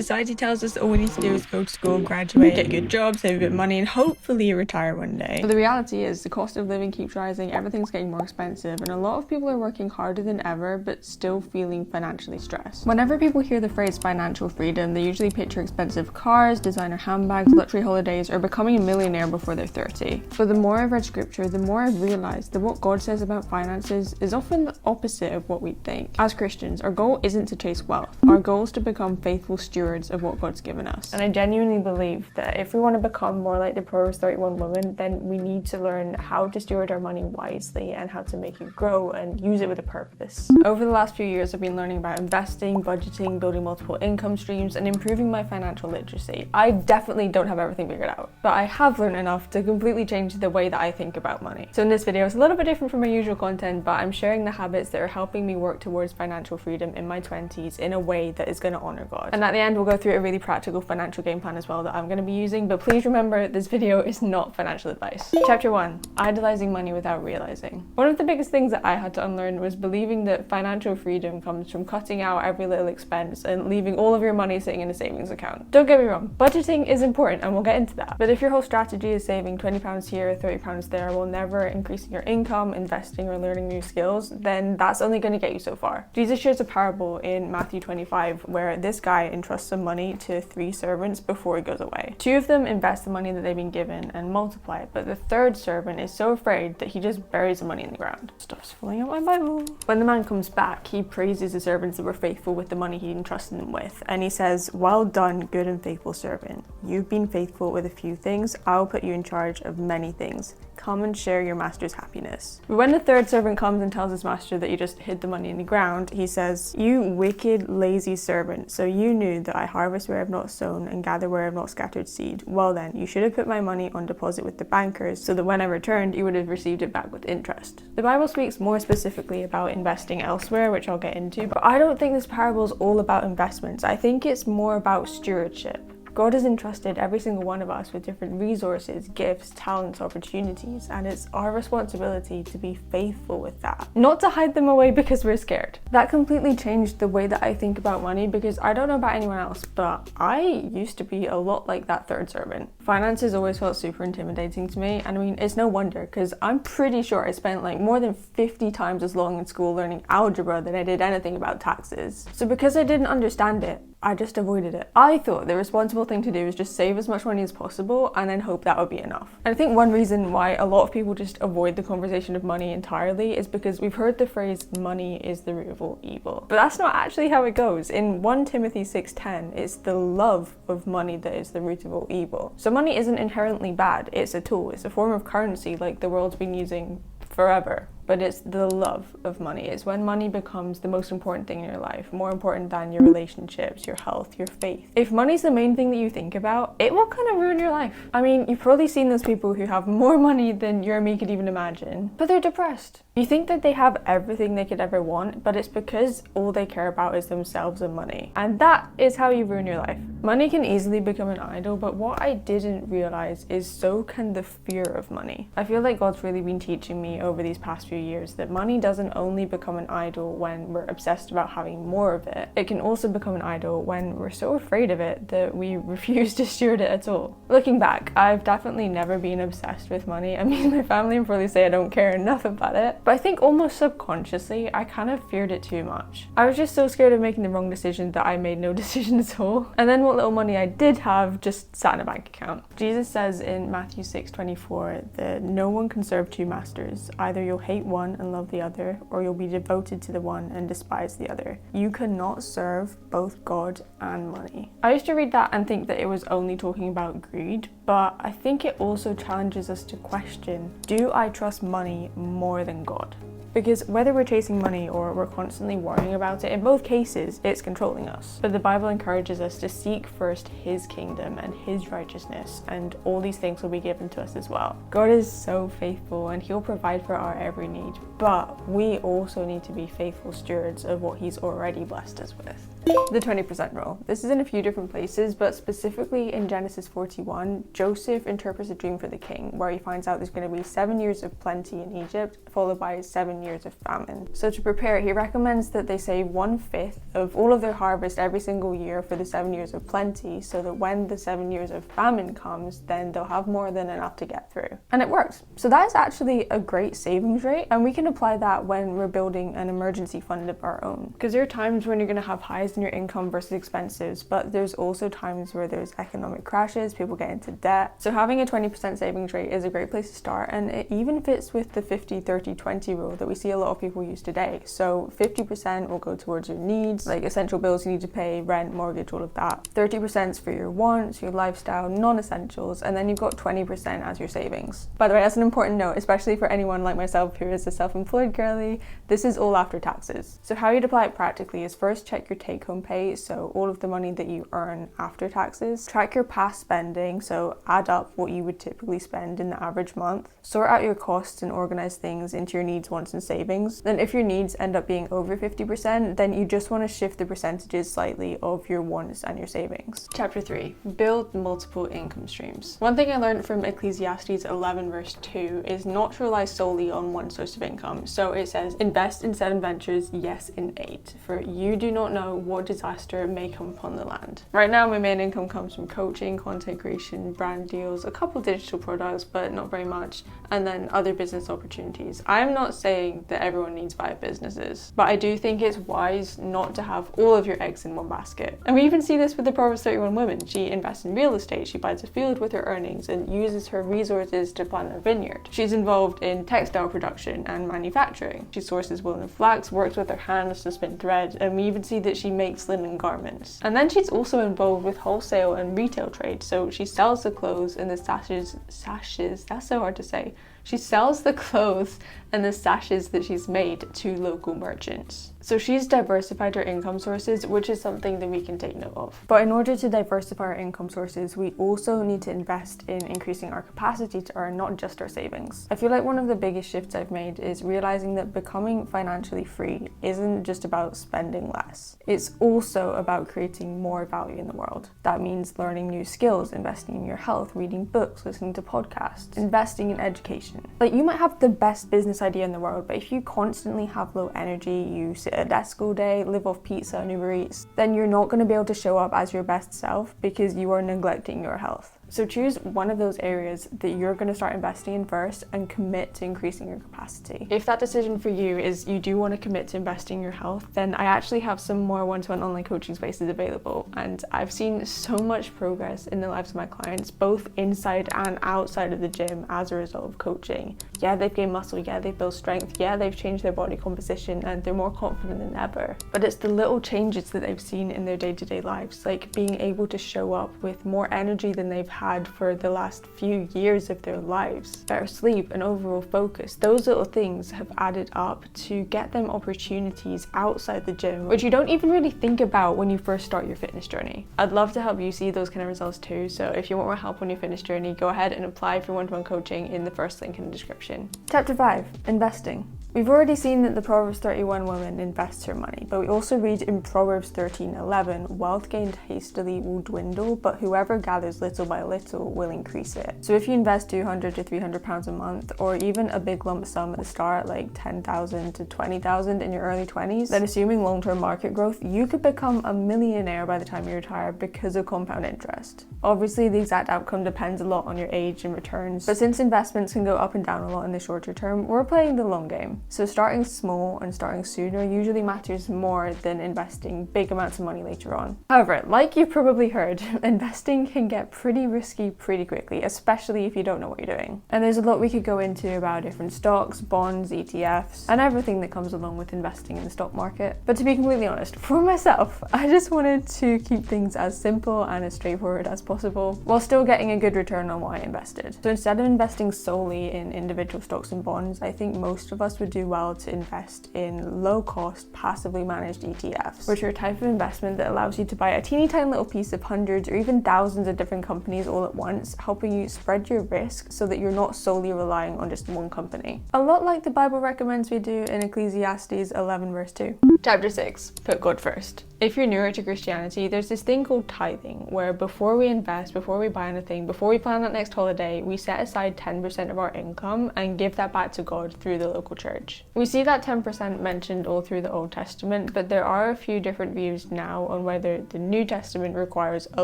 Society tells us that all we need to do is go to school, graduate, get a good job, save a bit of money, and hopefully retire one day. But the reality is the cost of living keeps rising, everything's getting more expensive, and a lot of people are working harder than ever but still feeling financially stressed. Whenever people hear the phrase financial freedom, they usually picture expensive cars, designer handbags, luxury holidays, or becoming a millionaire before they're 30. But the more I've read scripture, the more I've realised that what God says about finances is often the opposite of what we think. As Christians, our goal isn't to chase wealth. Our goal is to become faithful stewards of what God's given us. And I genuinely believe that if we want to become more like the Proverbs 31 woman, then we need to learn how to steward our money wisely and how to make it grow and use it with a purpose. Over the last few years, I've been learning about investing, budgeting, building multiple income streams, and improving my financial literacy. I definitely don't have everything figured out, but I have learned enough to completely change the way that I think about money. So in this video, it's a little bit different from my usual content, but I'm sharing the habits that are helping me work towards financial freedom in my 20s in a way that is going to honor God. And at the end, we'll go through a really practical financial game plan as well that I'm going to be using, but please remember this video is not financial advice. Chapter 1, idolizing money without realizing. One of the biggest things that I had to unlearn was believing that financial freedom comes from cutting out every little expense and leaving all of your money sitting in a savings account. Don't get me wrong, budgeting is important and we'll get into that. But if your whole strategy is saving £20 here, £30 there, while never increasing your income, investing, or learning new skills, then that's only going to get you so far. Jesus shares a parable in Matthew 25 where this guy entrusts some money to 3 servants before he goes away. 2 of them invest the money that they've been given and multiply it, but the 3rd servant is so afraid that he just buries the money in the ground. Stuff's falling out my Bible. When the man comes back, he praises the servants that were faithful with the money he entrusted them with, and he says, "Well done, good and faithful servant. You've been faithful with a few things, I'll put you in charge of many things. Come and share your master's happiness." But when the 3rd servant comes and tells his master that he just hid the money in the ground, he says, "You wicked, lazy servant, so you knew that I harvest where I have not sown and gather where I have not scattered seed. Well then, you should have put my money on deposit with the bankers, so that when I returned, you would have received it back with interest." The Bible speaks more specifically about investing elsewhere, which I'll get into, but I don't think this parable is all about investments. I think it's more about stewardship. God has entrusted every single one of us with different resources, gifts, talents, opportunities, and it's our responsibility to be faithful with that. Not to hide them away because we're scared. That completely changed the way that I think about money, because I don't know about anyone else, but I used to be a lot like that 3rd servant. Finances always felt super intimidating to me, and I mean, it's no wonder, because I'm pretty sure I spent like more than 50 times as long in school learning algebra than I did anything about taxes. So because I didn't understand it, I just avoided it. I thought the responsible thing to do is just save as much money as possible and then hope that would be enough. And I think one reason why a lot of people just avoid the conversation of money entirely is because we've heard the phrase money is the root of all evil. But that's not actually how it goes. In 1 Timothy 6:10, it's the love of money that is the root of all evil. So money isn't inherently bad, it's a tool, it's a form of currency like the world's been using forever. But it's the love of money. It's when money becomes the most important thing in your life, more important than your relationships, your health, your faith. If money's the main thing that you think about, it will kind of ruin your life. I mean, you've probably seen those people who have more money than you or me could even imagine, but they're depressed. You think that they have everything they could ever want, but it's because all they care about is themselves and money. And that is how you ruin your life. Money can easily become an idol, but what I didn't realize is so can the fear of money. I feel like God's really been teaching me over these past few years that money doesn't only become an idol when we're obsessed about having more of it. It can also become an idol when we're so afraid of it that we refuse to steward it at all. Looking back, I've definitely never been obsessed with money. I mean, my family would probably say I don't care enough about it, but I think almost subconsciously I kind of feared it too much. I was just so scared of making the wrong decision that I made no decision at all. And then what little money I did have just sat in a bank account. Jesus says in Matthew 6:24 that no one can serve 2 masters. Either you'll hate one and love the other, or you'll be devoted to the one and despise the other. You cannot serve both God and money. I used to read that and think that it was only talking about greed, but I think it also challenges us to question, do I trust money more than God? Because whether we're chasing money or we're constantly worrying about it, in both cases, it's controlling us. But the Bible encourages us to seek first His kingdom and His righteousness, and all these things will be given to us as well. God is so faithful and He'll provide for our every need, but we also need to be faithful stewards of what He's already blessed us with. The 20% rule. This is in a few different places, but specifically in Genesis 41, Joseph interprets a dream for the king where he finds out there's going to be 7 years of plenty in Egypt, followed by 7 7 years of famine. So to prepare, he recommends that they save 1/5 of all of their harvest every single year for the 7 years of plenty, so that when the 7 years of famine comes, then they'll have more than enough to get through. And it works. So that is actually a great savings rate, and we can apply that when we're building an emergency fund of our own. Because there are times when you're going to have highs in your income versus expenses, but there's also times where there's economic crashes, people get into debt. So having a 20% savings rate is a great place to start, and it even fits with the 50-30-20 rule that we see a lot of people use today. So 50% will go towards your needs, like essential bills you need to pay, rent, mortgage, all of that. 30% is for your wants, your lifestyle, non-essentials, and then you've got 20% as your savings. By the way, that's an important note, especially for anyone like myself who is a self-employed girly. This is all after taxes. So how you'd apply it practically is first check your take-home pay, so all of the money that you earn after taxes. Track your past spending, so add up what you would typically spend in the average month. Sort out your costs and organize things into your needs, wants, and savings. Then if your needs end up being over 50%, then you just want to shift the percentages slightly of your wants and your savings. Chapter 3. Build multiple income streams. One thing I learned from Ecclesiastes 11 verse 2 is not to rely solely on one source of income. So it says, invest in 7 ventures, yes in 8, for you do not know what disaster may come upon the land. Right now my main income comes from coaching, content creation, brand deals, a couple digital products, but not very much, and then other business opportunities. I'm not saying that everyone needs 5 businesses, but I do think it's wise not to have all of your eggs in one basket. And we even see this with the Proverbs 31 woman. She invests in real estate, she buys a field with her earnings and uses her resources to plant a vineyard. She's involved in textile production and manufacturing. She sources wool and flax, works with her hands to spin thread, and we even see that she makes linen garments. And then she's also involved with wholesale and retail trade, so she sells the clothes and the sashes, that's so hard to say. She sells the clothes and the sashes that she's made to local merchants. So she's diversified her income sources, which is something that we can take note of. But in order to diversify our income sources, we also need to invest in increasing our capacity to earn, not just our savings. I feel like one of the biggest shifts I've made is realizing that becoming financially free isn't just about spending less. It's also about creating more value in the world. That means learning new skills, investing in your health, reading books, listening to podcasts, investing in education. Like, you might have the best business idea in the world, but if you constantly have low energy, you sit at a desk all day, live off pizza and Uber Eats, then you're not going to be able to show up as your best self because you are neglecting your health. So choose one of those areas that you're going to start investing in first and commit to increasing your capacity. If that decision for you is you do want to commit to investing in your health, then I actually have some more one-to-one online coaching spaces available, and I've seen so much progress in the lives of my clients, both inside and outside of the gym as a result of coaching. Yeah, they've gained muscle, yeah, they've built strength, yeah, they've changed their body composition and they're more confident than ever. But it's the little changes that they've seen in their day-to-day lives, like being able to show up with more energy than they've had for the last few years of their lives, better sleep and overall focus. Those little things have added up to get them opportunities outside the gym, which you don't even really think about when you first start your fitness journey. I'd love to help you see those kind of results too, so if you want more help on your fitness journey, go ahead and apply for one-to-one coaching in the first link in the description. Chapter 5. Investing. We've already seen that the Proverbs 31 woman invests her money, but we also read in Proverbs 13:11, wealth gained hastily will dwindle, but whoever gathers little by little will increase it. So if you invest £200 to £300 a month, or even a big lump sum at the start, like 10,000 to 20,000 in your early 20s, then assuming long-term market growth, you could become a millionaire by the time you retire because of compound interest. Obviously, the exact outcome depends a lot on your age and returns, but since investments can go up and down a lot in the shorter term, we're playing the long game. So starting small and starting sooner usually matters more than investing big amounts of money later on. However, like you've probably heard, investing can get pretty risky pretty quickly, especially if you don't know what you're doing. And there's a lot we could go into about different stocks, bonds, ETFs, and everything that comes along with investing in the stock market. But to be completely honest, for myself, I just wanted to keep things as simple and as straightforward as possible, while still getting a good return on what I invested. So instead of investing solely in individual stocks and bonds, I think most of us would do well to invest in low-cost, passively managed ETFs, which are a type of investment that allows you to buy a teeny tiny little piece of hundreds or even thousands of different companies all at once, helping you spread your risk so that you're not solely relying on just one company. A lot like the Bible recommends we do in Ecclesiastes 11 verse 2. Chapter 6. Put God first. If you're newer to Christianity, there's this thing called tithing, where before we invest, before we buy anything, before we plan that next holiday, we set aside 10% of our income and give that back to God through the local church. church. We see that 10% mentioned all through the Old Testament, but there are a few different views now on whether the New Testament requires a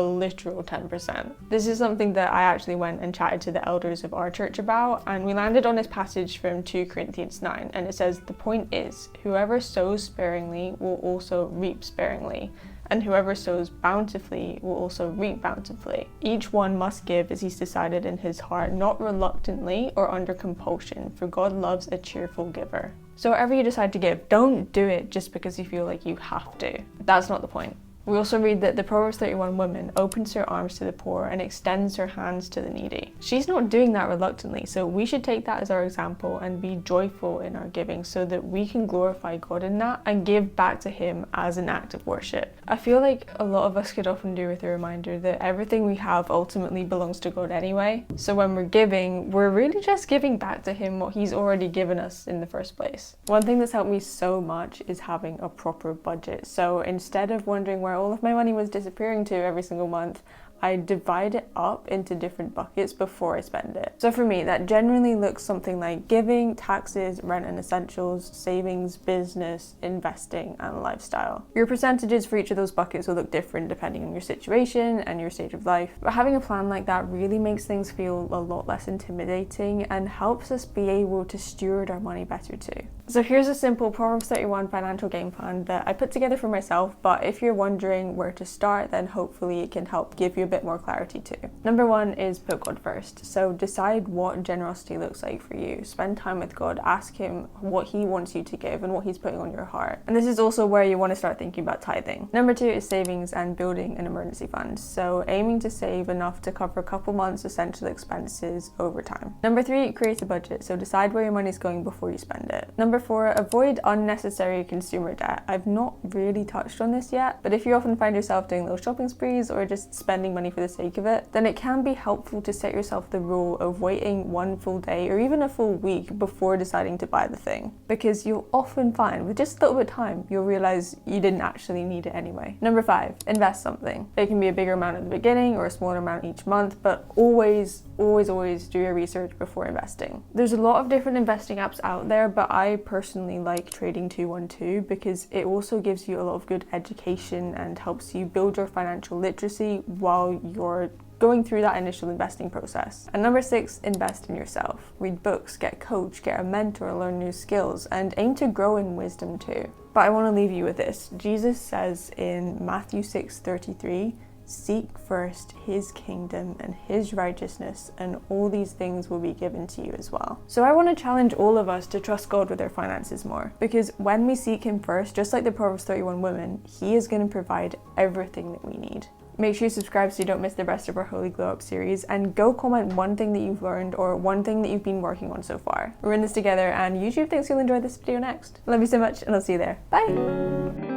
literal 10%. This is something that I actually went and chatted to the elders of our church about, and we landed on this passage from 2 Corinthians 9, and it says, "The point is, whoever sows sparingly will also reap sparingly, and whoever sows bountifully will also reap bountifully. Each one must give as he's decided in his heart, not reluctantly or under compulsion, for God loves a cheerful giver." So whatever you decide to give, don't do it just because you feel like you have to. That's not the point. We also read that the Proverbs 31 woman opens her arms to the poor and extends her hands to the needy. She's not doing that reluctantly, so we should take that as our example and be joyful in our giving so that we can glorify God in that and give back to Him as an act of worship. I feel like a lot of us could often do with a reminder that everything we have ultimately belongs to God anyway. So when we're giving, we're really just giving back to Him what He's already given us in the first place. One thing that's helped me so much is having a proper budget. So instead of wondering where all of my money was disappearing to every single month, I divide it up into different buckets before I spend it. So for me, that generally looks something like giving, taxes, rent and essentials, savings, business, investing, and lifestyle. Your percentages for each of those buckets will look different depending on your situation and your stage of life, but having a plan like that really makes things feel a lot less intimidating and helps us be able to steward our money better too. So here's a simple Proverbs 31 financial game plan that I put together for myself, but if you're wondering where to start, then hopefully it can help give you a bit more clarity too. Number one is put God first. So decide what generosity looks like for you. Spend time with God, ask Him what He wants you to give and what He's putting on your heart. And this is also where you want to start thinking about tithing. Number two is savings and building an emergency fund. So aiming to save enough to cover a couple months' essential expenses over time. Number three, create a budget. So decide where your money is going before you spend it. Number four, avoid unnecessary consumer debt. I've not really touched on this yet, but if you often find yourself doing little shopping sprees or just spending money for the sake of it, then it can be helpful to set yourself the rule of waiting one full day or even a full week before deciding to buy the thing, because you'll often find with just a little bit of time you'll realize you didn't actually need it anyway. Number five, invest something. It can be a bigger amount at the beginning or a smaller amount each month, but always do your research before investing. There's a lot of different investing apps out there, but I personally like Trading 212 because it also gives you a lot of good education and helps you build your financial literacy while you're going through that initial investing process. And number six, invest in yourself. Read books, get coached, get a mentor, learn new skills, and aim to grow in wisdom too. But I want to leave you with this. Jesus says in Matthew 6:33, "Seek first His kingdom and His righteousness, and all these things will be given to you as well." So I want to challenge all of us to trust God with our finances more, because when we seek Him first, just like the Proverbs 31 woman, He is going to provide everything that we need. Make sure you subscribe so you don't miss the rest of our Holy Glow Up series, and go comment one thing that you've learned or one thing that you've been working on so far. We're in this together, and YouTube thinks you'll enjoy this video next. Love you so much, and I'll see you there. Bye!